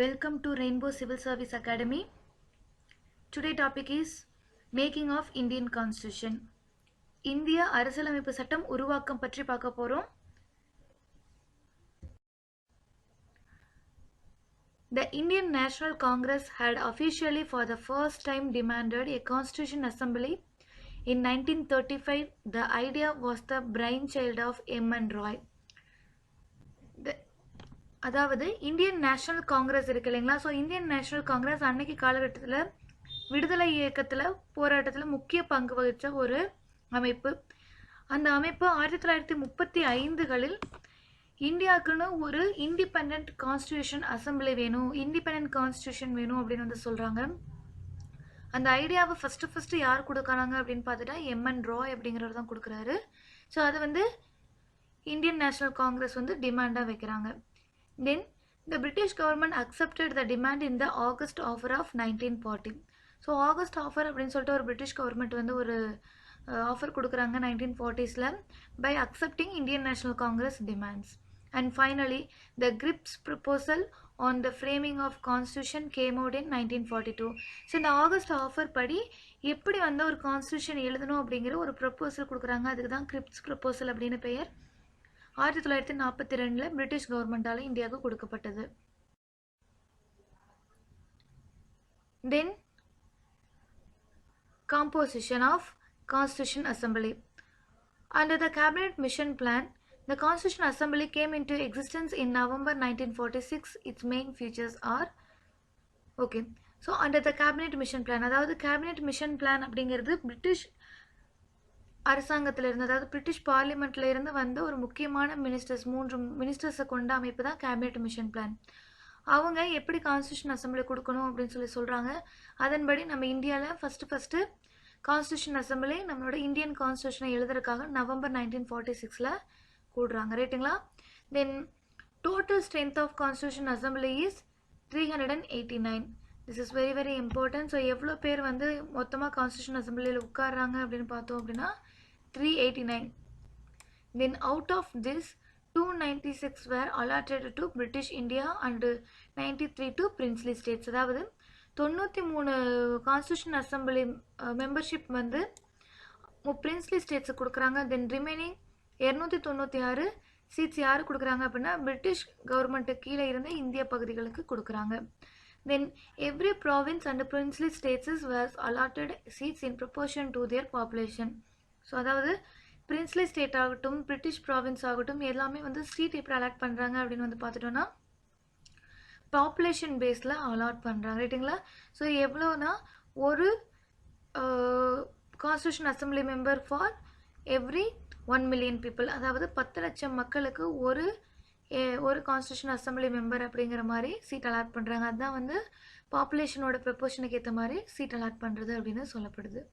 Welcome to Rainbow Civil Service Academy. Today topic is Making of Indian Constitution. இந்திய அரசியலமைப்பு சட்டம் உருவாக்கம் பற்றி பார்க்க போறோம். The Indian National Congress had officially for the first time demanded a constitution assembly in 1935. The idea was the brainchild of M.N. Roy. அதாவது Indian National Congress இருக்கு இல்லைங்களா? ஸோ இந்தியன் நேஷனல் காங்கிரஸ் அன்னைக்கு காலகட்டத்தில் விடுதலை இயக்கத்தில் போராட்டத்தில் முக்கிய பங்கு வகித்த ஒரு அமைப்பு. அந்த அமைப்பு 1935களில் இந்தியாவுக்குன்னு ஒரு இண்டிபெண்ட் கான்ஸ்டியூஷன் அசம்பிளி வேணும், இண்டிபெண்ட் கான்ஸ்டியூஷன் வேணும் அப்படின்னு வந்து சொல்கிறாங்க. அந்த ஐடியாவை ஃபஸ்ட்டு யார் கொடுக்குறாங்க அப்படின்னு பார்த்துட்டா M.N. ராய் அப்படிங்கிறவர் தான் கொடுக்குறாரு. ஸோ அதை வந்து இந்தியன் நேஷனல் காங்கிரஸ் வந்து டிமாண்டாக வைக்கிறாங்க. Then the British government accepted the demand in the August offer of 1940. So August offer அப்படின்னு சொல்லிட்டு ஒரு பிரிட்டிஷ் கவர்மெண்ட் வந்து ஒரு ஆஃபர் கொடுக்குறாங்க 1940s by accepting Indian National Congress demands. And finally, the GRIPS proposal on the framing of constitution came out in 1942. So இந்த August offer படி எப்படி வந்து ஒரு கான்ஸ்டியூஷன் எழுதணும் அப்படிங்கிற ஒரு ப்ரப்போசல் கொடுக்குறாங்க. அதுக்கு தான் கிரிப்ஸ் ப்ரப்போசல் அப்படின்னு பெயர். 1942 பிரிட்டிஷ் கவர்மெண்டால இந்தியாவுக்கு கொடுக்கப்பட்டது. Then composition of Constitution Assembly. Under the Cabinet Mission Plan, the Constitution Assembly came into existence in November 1946. Its main features are okay. So under the Cabinet Mission Plan, அதாவது Cabinet Mission Plan அப்படிங்கிறது British அரசாங்கத்தில் இருந்து, அதாவது British பார்லிமெண்ட்ல இருந்து வந்த ஒரு முக்கியமான மூன்று மினிஸ்டர்ஸை கொண்ட அமைப்பு தான் கேபினெட் மிஷன் பிளான். அவங்க எப்படி கான்ஸ்டியூஷன் அசம்பிளி கொடுக்கணும் அப்படின்னு சொல்கிறாங்க. அதன்படி நம்ம இந்தியாவில் ஃபஸ்ட்டு கான்ஸ்டியூஷன் அசம்பிளி நம்மளோட இந்தியன் கான்ஸ்டியூஷனை எழுதுறதுக்காக நவம்பர் 1946 கூடுறாங்க. ரைட்டுங்களா? Then total strength of constitution assembly is 389. This is very very important. So எவ்வளோ பேர் வந்து மொத்தமாக கான்ஸ்டியூஷன் அசம்பிளியில் உட்காடுறாங்க அப்படின்னு பார்த்தோம் அப்படின்னா 389. Then out of this 296 were allotted to British India and 93 to princely states. அதாவது 93 கான்ஸ்டியூஷன் அசம்பிளி மெம்பர்ஷிப் வந்து பிரின்ஸ்லி ஸ்டேட்ஸு கொடுக்குறாங்க. தென் ரிமைனிங் 296 சீட்ஸ் யார் கொடுக்குறாங்க அப்படின்னா பிரிட்டிஷ் கவர்மெண்ட்டு கீழே இருந்த இந்திய பகுதிகளுக்கு கொடுக்குறாங்க. Then every province and princely states was allotted seats in proportion to their population. So அதாவது பிரின்ஸ்லி ஸ்டேட் ஆகட்டும், பிரிட்டிஷ் ப்ராவின்ஸ் ஆகட்டும், எல்லாமே வந்து சீட் எப்படி அலாட் பண்ணுறாங்க அப்படின்னு வந்து பார்த்துட்டோன்னா பாப்புலேஷன் பேஸில் அலாட் பண்ணுறாங்க. ரைட்டுங்களா? ஸோ எவ்வளோனா ஒரு constitution assembly member for every 1 million people, அதாவது 10 லட்சம் மக்களுக்கு ஒரு கான்ஸ்டியூஷன் அசம்பிளி மெம்பர் அப்படிங்கிற மாதிரி சீட் அலாட் பண்ணுறாங்க. அதுதான் வந்து பாப்புலேஷனோட ப்ரப்போர்ஷனுக்கு ஏற்ற மாதிரி சீட் அலாட் பண்ணுறது அப்படின்னு சொல்லப்படுது.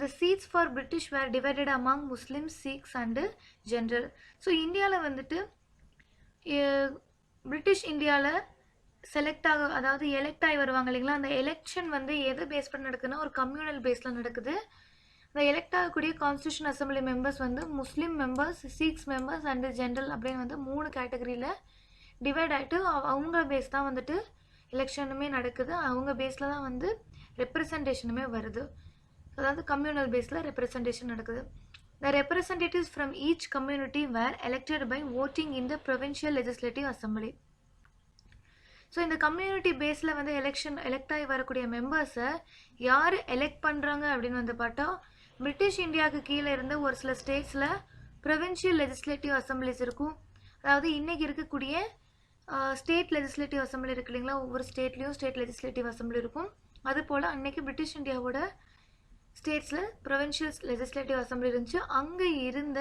The seats for British were divided among Muslims, Sikhs and general. So இந்தியாவில் வந்துட்டு பிரிட்டிஷ் இந்தியாவில் அதாவது எலெக்ட் ஆகி வருவாங்க இல்லைங்களா? அந்த எலெக்ஷன் வந்து எது பேஸ் பண்ணி நடக்குதுன்னா ஒரு கம்யூனல் பேஸில் நடக்குது. அந்த எலெக்ட் ஆகக்கூடிய கான்ஸ்டியூஷன் அசம்பிளி மெம்பர்ஸ் வந்து Muslim members, Sikhs members and general அப்படின்னு வந்து 3 கேட்டகரியில் டிவைட் ஆகிட்டு அவங்க பேஸ் தான் வந்துட்டு எலெக்ஷனுமே நடக்குது. அவங்க பேஸில் தான் வந்து ரெப்ரசன்டேஷனுமே வருது. அதாவது கம்யூனல் பேஸில் ரெப்ரசன்டேஷன் நடக்குது. The representatives from each community were elected by voting in the provincial legislative assembly. So இந்த கம்யூனிட்டி பேஸில் வந்து எலெக்ட் ஆகி வரக்கூடிய மெம்பர்ஸை யார் எலெக்ட் பண்ணுறாங்க அப்படின்னு வந்து பார்த்தா பிரிட்டிஷ் இந்தியாவுக்கு கீழே இருந்த ஒரு சில ஸ்டேட்ஸில் ப்ரொவின்ஷியல் லெஜிஸ்லேட்டிவ் அசம்பிளிஸ் இருக்கும். அதாவது இன்றைக்கி இருக்கக்கூடிய ஸ்டேட் லெஜிஸ்லேட்டிவ் அசம்பிளி இருக்கு இல்லைங்களா? ஒவ்வொரு ஸ்டேட்லேயும் ஸ்டேட் லெஜிஸ்லேட்டிவ் அசம்பிளி இருக்கும். அதுபோல் அன்றைக்கி பிரிட்டிஷ் இந்தியாவோட ஸ்டேட்ஸில் ப்ரொவின்ஷியல் லெஜிஸ்லேட்டிவ் அசம்பிளி இருந்துச்சு. அங்கே இருந்த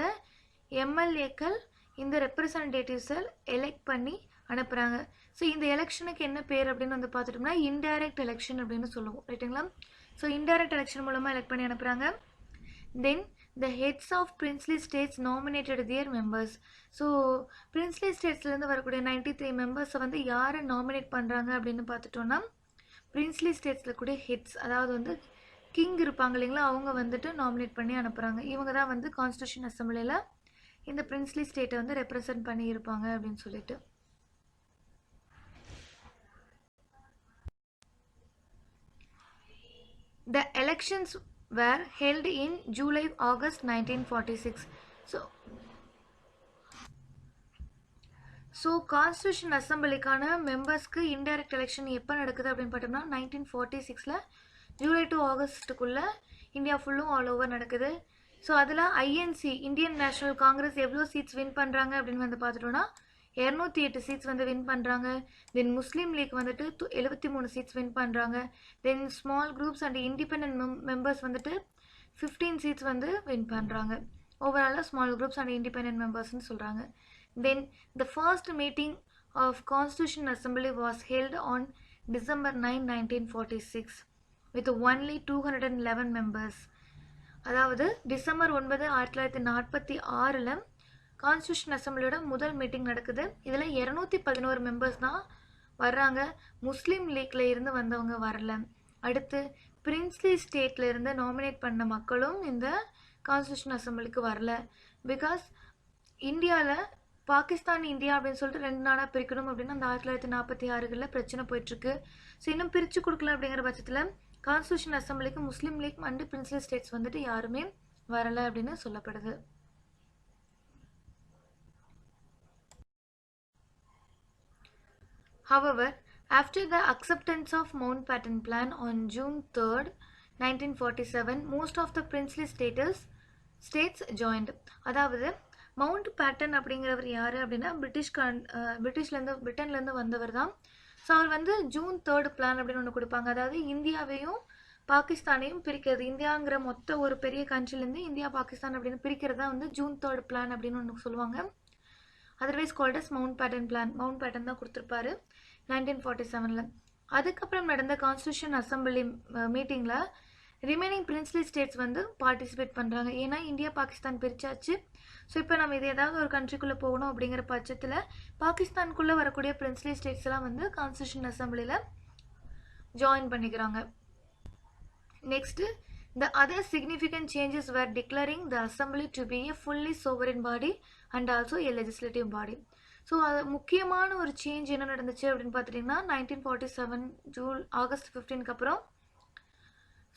எம்எல்ஏக்கள் இந்த ரெப்ரசன்டேட்டிவ்ஸை எலெக்ட் பண்ணி அனுப்புகிறாங்க. ஸோ இந்த எலெக்ஷனுக்கு என்ன பேர் அப்படின்னு வந்து பார்த்துட்டோம்னா இன்டைரக்ட் எலெக்ஷன் அப்படின்னு சொல்லுவோம். ரைட்டுங்களா? ஸோ இன்டைரக்ட் எலெக்ஷன் மூலமாக எலெக்ட் பண்ணி அனுப்புகிறாங்க. Then the heads of princely states nominated their members. So princely ஸ்டேட்ஸ்லேருந்து வரக்கூடிய 93 மெம்பர்ஸை வந்து யாரை நாமினேட் பண்ணுறாங்க அப்படின்னு பார்த்துட்டோன்னா பிரின்ஸ்லி ஸ்டேட்ஸில் கூடிய ஹெட்ஸ், அதாவது வந்து கிங் இருப்பாங்க இல்லைங்களா? அவங்க வந்துட்டு நாமினேட் பண்ணி அனுப்புகிறாங்க. இவங்க தான் வந்து கான்ஸ்டியூஷன் அசம்பிளியில் இந்த பிரின்ஸ்லி ஸ்டேட்டை வந்து ரெப்ரசன்ட் பண்ணியிருப்பாங்க அப்படின்னு சொல்லிட்டு. The elections were held in July-August 1946. So constitution அசம்பிளிக்கான மெம்பர்ஸ்க்கு இன்டைரக்ட் எலெக்ஷன் எப்போ நடக்குது அப்படின்னு பார்த்தோம்னா 1946 ஜூலை டு ஆகஸ்ட்டுக்குள்ளே இந்தியா ஃபுல்லும் ஆல் ஓவர் நடக்குது. ஸோ அதில் ஐஎன்சி இந்தியன் நேஷனல் காங்கிரஸ் எவ்வளோ சீட்ஸ் வின் பண்ணுறாங்க அப்படின்னு வந்து பார்த்துட்டோன்னா 208 சீட்ஸ் வந்து வின் பண்ணுறாங்க. தென் முஸ்லீம் லீக் வந்துட்டு 73 சீட்ஸ் வின் பண்ணுறாங்க. தென் small groups and independent members வந்துட்டு 15 சீட்ஸ் வந்து வின் பண்ணுறாங்க. ஓவராலாக ஸ்மால் குரூப்ஸ் அண்ட் இண்டிபெண்ட் மெம்பர்ஸ்னு சொல்கிறாங்க. Then the first meeting of Constitution Assembly was held on December 9, 1946 with only 211 members. அதாவது டிசம்பர் 9, 1946 கான்ஸ்டியூஷன் அசம்பிளியோட முதல் மீட்டிங் நடக்குது. இதில் 211 மெம்பர்ஸ் தான் வர்றாங்க. முஸ்லீம் லீக்ல இருந்து வந்தவங்க வரல. அடுத்து பிரின்ஸ்லி ஸ்டேட்ல இருந்து நாமினேட் பண்ண மக்களும் இந்த கான்ஸ்டியூஷன் அசம்பிளிக்கு வரல. பிகாஸ் இந்தியாவில் பாகிஸ்தான் இந்தியா அப்படின்னு சொல்லிட்டு 2 நாடாக பிரிக்கணும் அப்படின்னு அந்த 1946 பிரச்சனை போயிட்டுருக்கு. ஸோ இன்னும் பிரித்து கொடுக்கல அப்படிங்கிற பட்சத்தில் கான்ஸ்டியூஷன் அசம்பிளிக்கு Muslim League and princely states வந்துட்டு யாருமே வரலை அப்படின்னு சொல்லப்படுது. However, after the acceptance of Mountbatten Plan on June 3, 1947, most of the princely states joined. அதாவது மவுண்ட் பேட்டன் அப்படிங்கிறவர் யார் அப்படின்னா பிரிட்டன்லேருந்து வந்தவர் தான். ஸோ அவர் வந்து June 3 பிளான் அப்படின்னு ஒன்று கொடுப்பாங்க. அதாவது இந்தியாவையும் பாகிஸ்தானையும் பிரிக்கிறது. இந்தியாங்கிற மொத்த ஒரு பெரிய கண்ட்ரிலேருந்து இந்தியா பாகிஸ்தான் அப்படின்னு பிரிக்கிறது தான் வந்து June 3 பிளான் அப்படின்னு ஒன்று சொல்லுவாங்க. Otherwise called as Mountbatten plan. Mountbatten தான் கொடுத்துருப்பாரு 1947. அதுக்கப்புறம் நடந்த கான்ஸ்டியூஷன் அசம்பிளி மீட்டிங்கில் ரிமைனிங் பிரின்ஸ்லி ஸ்டேட்ஸ் வந்து பார்ட்டிசிபேட் பண்ணுறாங்க. ஏன்னா இந்தியா பாகிஸ்தான் பிரிச்சாச்சு. ஸோ இப்போ நம்ம இது ஏதாவது ஒரு கண்ட்ரிக்குள்ளே போகணும் அப்படிங்கிற பட்சத்தில் பாகிஸ்தானுக்குள்ளே வரக்கூடிய பிரின்ஸ்லி ஸ்டேட்ஸ் எல்லாம் வந்து கான்ஸ்டியூஷன் அசம்பிளியில் ஜாயின் பண்ணிக்கிறாங்க. Next the other significant changes were declaring the assembly to be a fully sovereign body and also a legislative body. So அது முக்கியமான ஒரு சேஞ்ச் என்ன நடந்துச்சு அப்படின்னு பார்த்துட்டிங்கன்னா 1947 ஆகஸ்ட் 15 அப்புறம்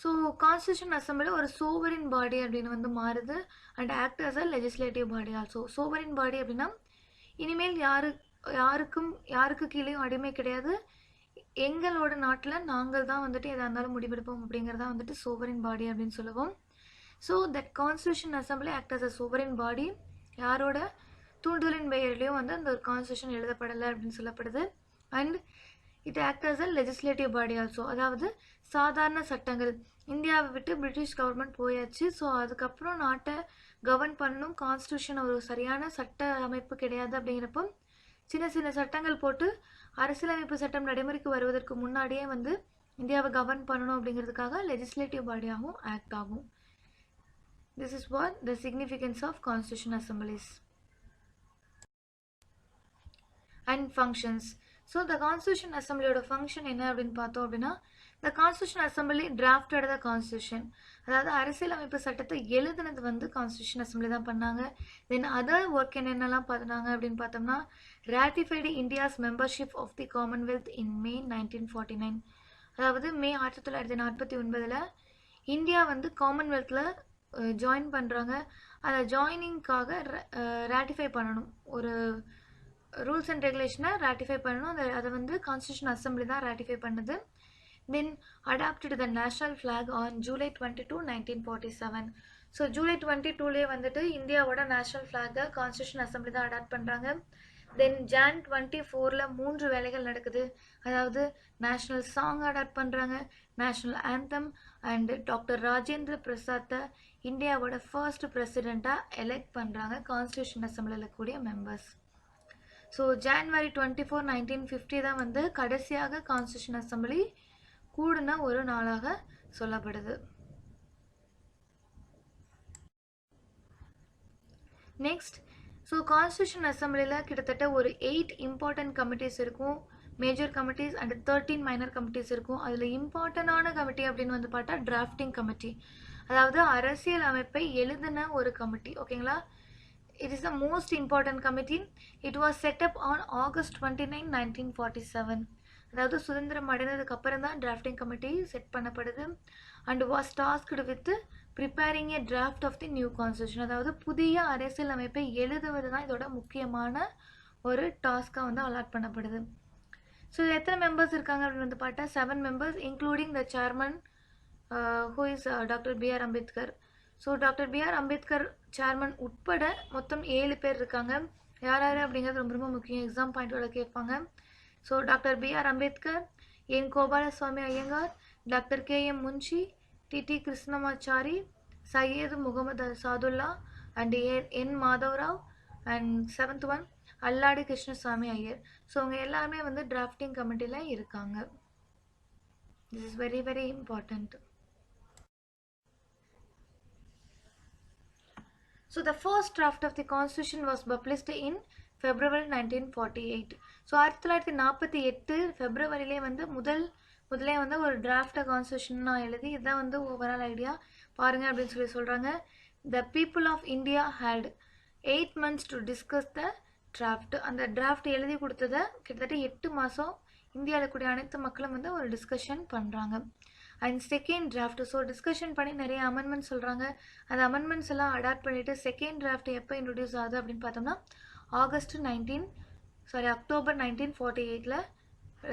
ஸோ கான்ஸ்டியூஷன் அசம்பிளி ஒரு சோவரின் பாடி அப்படின்னு வந்து மாறுது and act as a legislative body also. Sovereign body அப்படின்னா இனிமேல் யாருக்கு கீழேயும் அடிமை கிடையாது, எங்களோட நாட்டில் நாங்கள் தான் வந்துட்டு எதாக இருந்தாலும் முடிவெடுப்போம் அப்படிங்கிறதா வந்துட்டு சோவரின் பாடி அப்படின்னு சொல்லுவோம். So that constitution assembly act as a sovereign body. யாரோட தூண்டுதலின் பெயர்லையும் வந்து அந்த ஒரு கான்ஸ்டியூஷன் எழுதப்படலை அப்படின்னு சொல்லப்படுது. And it act as a legislative body also. அதாவது சாதாரண சட்டங்கள், இந்தியாவை விட்டு பிரிட்டிஷ் கவர்மெண்ட் போயாச்சு. ஸோ அதுக்கப்புறம் நாட்டை கவர்ன் பண்ணணும். கான்ஸ்டியூஷன் ஒரு சரியான சட்ட அமைப்பு கிடையாது அப்படிங்கிறப்போ சின்ன சின்ன சட்டங்கள் போட்டு அரசியலமைப்பு சட்டம் நடைமுறைக்கு வருவதற்கு முன்னாடியே வந்து இந்தியாவை கவர்ன் பண்ணணும் அப்படிங்கிறதுக்காக லெஜிஸ்லேட்டிவ் பாடியாகவும் ஆக்ட் ஆகும். This is what the significance of constitution assemblies and functions. So the constitution அசம்பிளியோட ஃபங்க்ஷன் என்ன அப்படின்னு பார்த்தோம் அப்படின்னா, the constitution assembly drafted the constitution. அதாவது அரசியலமைப்பு சட்டத்தை எழுதுனது வந்து கான்ஸ்டியூஷன் அசம்பிளி தான் பண்ணாங்க. தென் அதர் ஒர்க் என்னென்னலாம் பண்ணாங்க அப்படின்னு பார்த்தோம்னா, ratified India's membership of the Commonwealth in May 1949. அதாவது மே 1949 இந்தியா வந்து காமன்வெல்த்தில் ஜாயின் பண்ணுறாங்க. அதை ஜாயினிங்காக ராட்டிஃபை பண்ணணும், ஒரு ரூல்ஸ் அண்ட் ரெகுலேஷனை ராட்டிஃபை பண்ணணும். அதை வந்து கான்ஸ்டியூஷன் அசம்பிளி தான் ராட்டிஃபை பண்ணுது. Then adopted the national flag on July 22, 1947. So July 22 வந்துட்டு இந்தியாவோட நேஷனல் ஃப்ளாகை கான்ஸ்டியூஷன் அசம்பிளி தான் அடாப்ட் பண்ணுறாங்க. தென் Jan 24 3 வேலைகள் நடக்குது. அதாவது நேஷ்னல் சாங் அடாப்ட் பண்ணுறாங்க, national anthem, and doctor Rajendra பிரசாத்தை இந்தியாவோட ஃபர்ஸ்ட் பிரசிடெண்ட்டாக எலெக்ட் பண்ணுறாங்க கான்ஸ்டியூஷன் அசம்பிளியில் கூடிய மெம்பர்ஸ். ஸோ January 24, 1950 தான் வந்து கடைசியாக கான்ஸ்டியூஷன் அசம்பிளி கூடின ஒரு நாளாக சொல்லப்படுது. நெக்ஸ்ட், ஸோ கான்ஸ்டியூஷன் அசம்பிளியில் கிட்டத்தட்ட ஒரு 8 இம்பார்ட்டன்ட் கமிட்டிஸ் இருக்கும், major committees and 13 minor committees இருக்கும். அதில் இம்பார்ட்டண்டான கமிட்டி அப்படின்னு வந்து பார்த்தா டிராஃப்டிங் கமிட்டி, அதாவது அரசியல் அமைப்பை எழுதின ஒரு கமிட்டி. ஓகேங்களா, it is the most important committee. It was set up on August 29, 1947. அதாவது சுதந்திரம் அடைந்ததுக்கு அப்புறம் தான் டிராஃப்டிங் கமிட்டி செட் பண்ணப்படுது and was tasked with preparing a draft of the new constitution. அதாவது புதிய அரசியல் அமைப்பை எழுதுவது தான் இதோட முக்கியமான ஒரு டாஸ்க்காக வந்து அலாட் பண்ணப்படுது. ஸோ இது எத்தனை மெம்பர்ஸ் இருக்காங்க அப்படின்னு வந்து பார்த்தா 7 members including the chairman who is doctor B.R. Ambedkar. So doctor B.R. Ambedkar chairman உட்பட மொத்தம் 7 பேர் இருக்காங்க. யார் யார் அப்படிங்கிறது ரொம்ப ரொம்ப முக்கியம், எக்ஸாம் பாயிண்டோட கேட்பாங்க. So doctor B.R. Ambedkar, N Gopalaswami Ayyangar, doctor K.M. Munshi, T.T. Krishnamachari, Syed Mohammad Saadulla and N Madhavrao and 7th one Alladi Krishnaswamy Iyer. So அவங்க எல்லாருமே வந்து டிராஃப்டிங் கமிட்டியில் இருக்காங்க. This is very very important. So the first draft of the constitution was published in February 1948. So 1948 ஃபெப்ரவரியிலே வந்து முதலே வந்து ஒரு டிராஃப்டாக கான்ஸ்டியூஷனாக எழுதி இதுதான் வந்து ஓவரால் ஐடியா பாருங்க அப்படின்னு சொல்கிறாங்க. The people of India had 8 months to discuss the draft. அந்த டிராஃப்ட் எழுதி கொடுத்ததை கிட்டத்தட்ட 8 மாதம் இந்தியாவில் கூடிய அனைத்து மக்களும் வந்து ஒரு டிஸ்கஷன் பண்ணுறாங்க. And second draft, so discussion பண்ணி நிறைய அமெண்ட்மெண்ட்ஸ் சொல்கிறாங்க. அந்த அமெண்ட்மெண்ட்ஸ் எல்லாம் அடாப்ட் பண்ணிவிட்டு செகண்ட் டிராஃப்ட் எப்போ இன்ட்ரடியூஸ் ஆகுது அப்படின்னு பார்த்தோம்னா அக்டோபர் 1948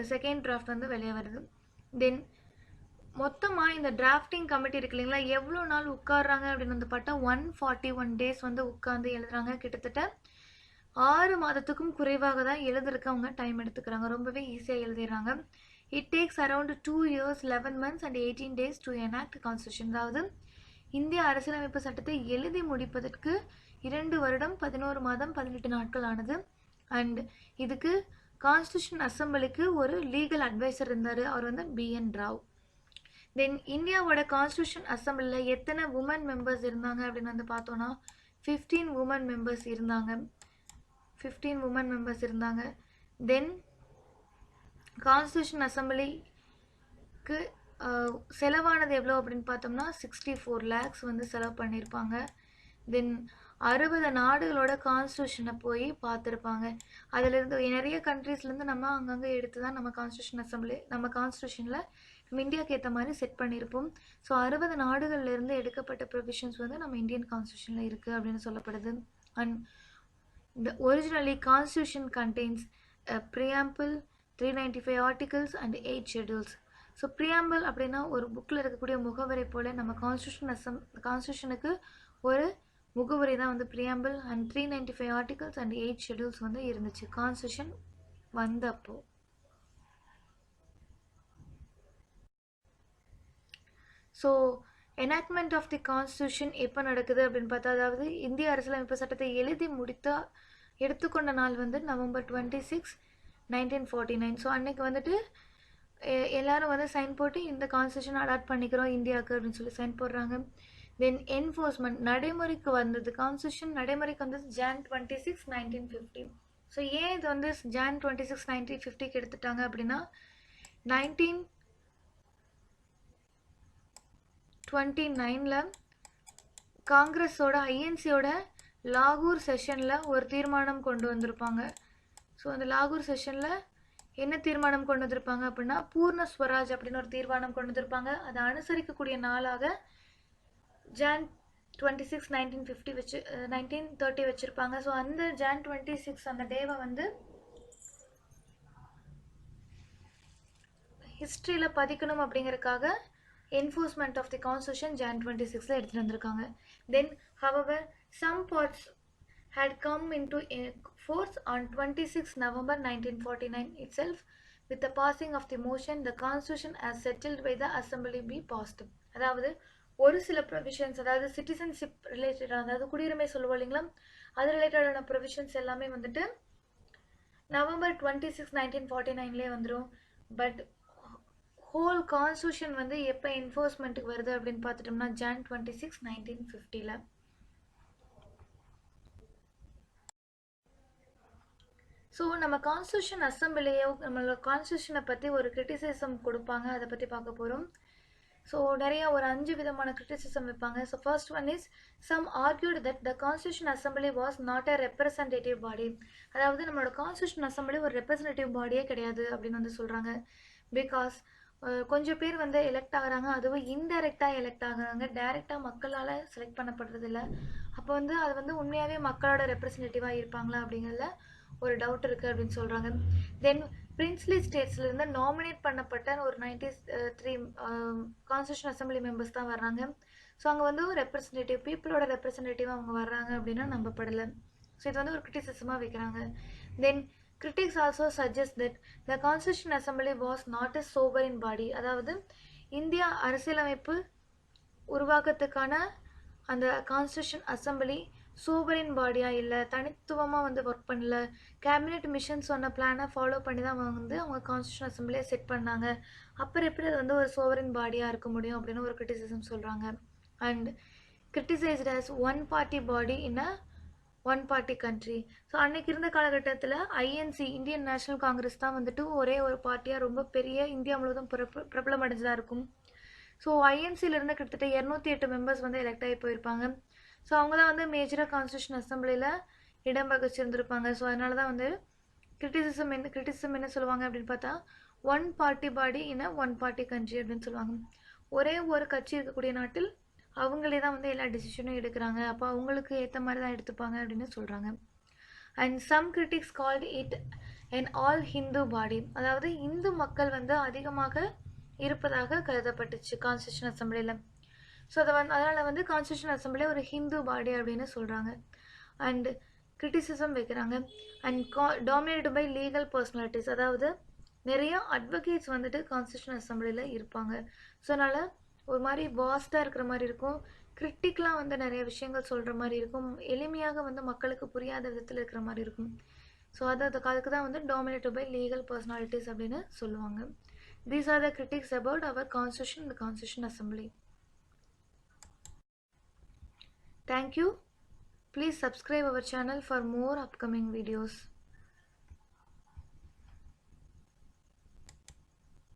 செகண்ட் டிராஃப்ட் வந்து வெளியே வருது. தென் மொத்தமாக இந்த டிராஃப்டிங் கமிட்டி இருக்கு இல்லைங்களா, எவ்வளோ நாள் உட்காடுறாங்க அப்படின்னு வந்து பார்த்தா 141 days வந்து உட்காந்து எழுதுறாங்க. கிட்டத்தட்ட 6 மாதத்துக்கும் குறைவாக தான் எழுதுறதுக்கு அவங்க டைம் எடுத்துக்கிறாங்க. ரொம்பவே ஈஸியாக எழுதிடுறாங்க. It takes around 2 years 11 months and 18 days to enact constitution. அதாவது இந்திய அரசியலமைப்பு சட்டத்தை எழுதி முடிப்பதற்கு 2 வருடம் 11 மாதம் 18 நாட்கள் ஆனது. அண்ட் இதுக்கு கான்ஸ்டியூஷன் அசம்பிளிக்கு ஒரு லீகல் அட்வைசர் இருந்தார், அவர் வந்து B.N. ராவ். தென் இந்தியாவோட கான்ஸ்டியூஷன் அசம்பிளியில் எத்தனை உமன் மெம்பர்ஸ் இருந்தாங்க அப்படின்னு வந்து பார்த்தோன்னா 15 உமன் மெம்பர்ஸ் இருந்தாங்க. 15 உமன் மெம்பர்ஸ் இருந்தாங்க. தென் கான்ஸ்டியூஷன் அசம்பிளிக்கு செலவானது எவ்வளோ அப்படின்னு பார்த்தோம்னா 64 lakhs வந்து செலவு பண்ணியிருப்பாங்க. தென் 60 நாடுகளோட கான்ஸ்டியூஷனை போய் பார்த்துருப்பாங்க. அதிலிருந்து நிறைய கண்ட்ரீஸ்லேருந்து நம்ம அங்கங்கே எடுத்து தான் நம்ம கான்ஸ்டியூஷன் அசம்பிளி நம்ம கான்ஸ்டியூஷனில் நம்ம இந்தியாவுக்கு ஏற்ற மாதிரி செட் பண்ணியிருப்போம். ஸோ 60 நாடுகள்லேருந்து எடுக்கப்பட்ட ப்ரொவிஷன்ஸ் வந்து நம்ம இந்தியன் கான்ஸ்டியூஷனில் இருக்குது அப்படின்னு சொல்லப்படுது. And the originally constitution contains a preamble, 395 articles and 8 schedules. So preamble அப்படின்னா ஒரு புக்கில் இருக்கக்கூடிய முகவரை போல் நம்ம கான்ஸ்டியூஷனுக்கு ஒரு முகவரி தான் வந்து preamble and 395 articles and 8 schedules வந்து இருந்துச்சு கான்ஸ்டியூஷன் வந்தப்போ. So enactment of the constitution எப்போ நடக்குது அப்படின்னு பார்த்தா, அதாவது இந்திய அரசியலமைப்பு சட்டத்தை எழுதி எடுத்துக்கொண்ட நாள் வந்து November 26, 1949. ஸோ அன்னைக்கு வந்துட்டு எல்லாரும் வந்து சைன் போட்டு இந்த கான்ஸ்டியூஷன் அடாப்ட் பண்ணிக்கிறோம் இந்தியாவுக்கு அப்படின்னு சொல்லி சைன் போடுறாங்க. தென் என்ஃபோர்ஸ்மெண்ட் நடைமுறைக்கு வந்தது, கான்ஸ்டியூஷன் நடைமுறைக்கு வந்தது Jan 26, 1950. ஸோ ஏன் இது வந்து Jan 26, 1950க்கு எடுத்துட்டாங்க அப்படின்னா 1929 காங்கிரஸோட ஐஎன்சியோட லாகூர் செஷனில் ஒரு தீர்மானம் கொண்டு வந்திருப்பாங்க. ஸோ அந்த லாகூர் செஷனில் என்ன தீர்மானம் கொண்டு வந்திருப்பாங்க அப்படின்னா பூர்ண ஸ்வராஜ் அப்படின்னு ஒரு தீர்மானம் கொண்டு வந்திருப்பாங்க. அதை அனுசரிக்கக்கூடிய நாளாக Jan 26, 1930 வச்சுருப்பாங்க. ஸோ அந்த Jan 26 அந்த டேவை வந்து ஹிஸ்ட்ரியில் பதிக்கணும் அப்படிங்கிறதுக்காக enforcement of the constitution Jan 26 எடுத்துகிட்டு வந்திருக்காங்க. தென் however some parts had come into force on 26 November 1949 itself. With the passing of the motion, the constitution as settled by the assembly be passed. அதாவது ஒரு சில ப்ரொவிஷன்ஸ், அதாவது citizenship ரிலேட்டடாக, அதாவது குடியுரிமை சொல்லுவோம் இல்லைங்களா, அது ரிலேட்டடான ப்ரொவிஷன்ஸ் எல்லாமே வந்துட்டு November 26, 1949 வந்துடும். பட் ஹோல் கான்ஸ்டியூஷன் வந்து எப்போ என்ஃபோர்ஸ்மெண்ட்டுக்கு வருது அப்படின்னு பார்த்துட்டோம்னா Jan 26, 1950. ஸோ நம்ம கான்ஸ்டியூஷன் அசம்பிளியோ நம்மளோட கான்ஸ்டியூஷனை பற்றி ஒரு கிரிட்டிசிசம் கொடுப்பாங்க, அதை பற்றி பார்க்க போகிறோம். ஸோ நிறைய ஒரு 5 விதமான கிரிட்டிசிசம் வைப்பாங்க. So first one is some argued that the constitution assembly was not a representative body. அதாவது நம்மளோட கான்ஸ்டியூஷன் அசம்பிளி ஒரு ரெப்ரசன்டேட்டிவ் பாடியே கிடையாது அப்படின்னு வந்து சொல்கிறாங்க. பிகாஸ் கொஞ்சம் பேர் வந்து எலெக்ட் ஆகுறாங்க, அதுவும் இன்டைரக்டாக எலெக்ட் ஆகுறாங்க, டைரெக்டாக மக்களால் செலக்ட் பண்ணப்படுறதில்ல. அப்போ வந்து அது வந்து உண்மையாகவே மக்களோட ரெப்ரசன்டேட்டிவாக இருப்பாங்களா அப்படிங்கிறதுல ஒரு டவுட் இருக்குது அப்படின்னு சொல்கிறாங்க. தென் பிரின்ஸ்லி ஸ்டேட்ஸ்லேருந்து நாமினேட் பண்ணப்பட்ட ஒரு 93 கான்ஸ்டியூஷன் அசம்பிளி மெம்பர்ஸ் தான் வர்றாங்க. ஸோ அங்கே வந்து ஒரு ரெப்ரசன்டேட்டிவ் பீப்புளோட ரெப்ரசன்டேட்டிவ் அவங்க வர்றாங்க அப்படின்னா நம்பப்படலை. ஸோ இது வந்து ஒரு கிரிட்டிசிசமாக வைக்கிறாங்க. Then critics also suggest that the constitution assembly was not a sovereign body. அதாவது இந்தியா அரசியலமைப்பு உருவாக்கத்துக்கான அந்த கான்ஸ்டியூஷன் அசம்பிளி சூப்பரின் பாடியாக இல்லை, தனித்துவமாக வந்து ஒர்க் பண்ணல, கேபினெட் மிஷன் சொன்ன பிளானை ஃபாலோ பண்ணி தான் அவங்க கான்ஸ்டியூஷன் அசம்பிளியை செட் பண்ணாங்க. அப்புறம் எப்படி அது வந்து ஒரு சோவரின் பாடியாக இருக்க முடியும் அப்படின்னு ஒரு கிரிட்டிசிசம் சொல்கிறாங்க. And criticised as one party body in a one party country. So அன்னைக்கு இருந்த காலகட்டத்தில் ஐஎன்சி இந்தியன் நேஷனல் காங்கிரஸ் தான் வந்துட்டு ஒரே ஒரு பார்ட்டியாக ரொம்ப பெரிய இந்தியா முழுவதும் பிரபலம் அடைஞ்சதாக இருக்கும். ஸோ ஐஎன்சியிலிருந்து கிட்டத்தட்ட 208 மெம்பர்ஸ் வந்து எலெக்ட் ஆகி போயிருப்பாங்க. ஸோ அவங்க தான் வந்து மேஜராக கான்ஸ்டியூஷன் அசம்பிளியில் இடம் வகிச்சிருந்துருப்பாங்க. ஸோ அதனால தான் வந்து கிரிட்டிசிசம் என்ன சொல்லுவாங்க அப்படின்னு பார்த்தா ஒன் பார்ட்டி பாடி இன் அ ஒன் பார்ட்டி கண்ட்ரி அப்படின்னு சொல்லுவாங்க. ஒரே ஒரு கட்சி இருக்கக்கூடிய நாட்டில் அவங்களே தான் வந்து எல்லா டிசிஷனும் எடுக்கிறாங்க, அப்போ அவங்களுக்கு ஏற்ற மாதிரி தான் எடுத்துப்பாங்க அப்படின்னு சொல்கிறாங்க. And some critics called it an all Hindu body. அதாவது இந்து மக்கள் வந்து அதிகமாக இருப்பதாக கருதப்பட்டுச்சு கான்ஸ்டியூஷன் அசம்பிளியில். ஸோ அதனால் வந்து கான்ஸ்டியூஷன் அசம்பிளி ஒரு ஹிந்து பாடி அப்படின்னு சொல்கிறாங்க. அண்ட் கிரிட்டிசிசம் வைக்கிறாங்க. And dominated by legal personalities. அதாவது நிறைய அட்வொகேட்ஸ் வந்துட்டு கான்ஸ்டியூஷன் அசம்பிளியில் இருப்பாங்க. ஸோ அதனால் ஒரு மாதிரி வாஸ்டாக இருக்கிற மாதிரி இருக்கும், கிரிட்டிக்கலாக வந்து நிறைய விஷயங்கள் சொல்கிற மாதிரி இருக்கும், எளிமையாக வந்து மக்களுக்கு புரியாத விதத்தில் இருக்கிற மாதிரி இருக்கும். ஸோ அதுக்கு தான் வந்து டாமினேட்டட் பை லீகல் பர்சனாலிட்டிஸ் அப்படின்னு சொல்லுவாங்க. These are the critics about our constitution and the Constitution Assembly. Thank you. Please subscribe our channel for more upcoming videos.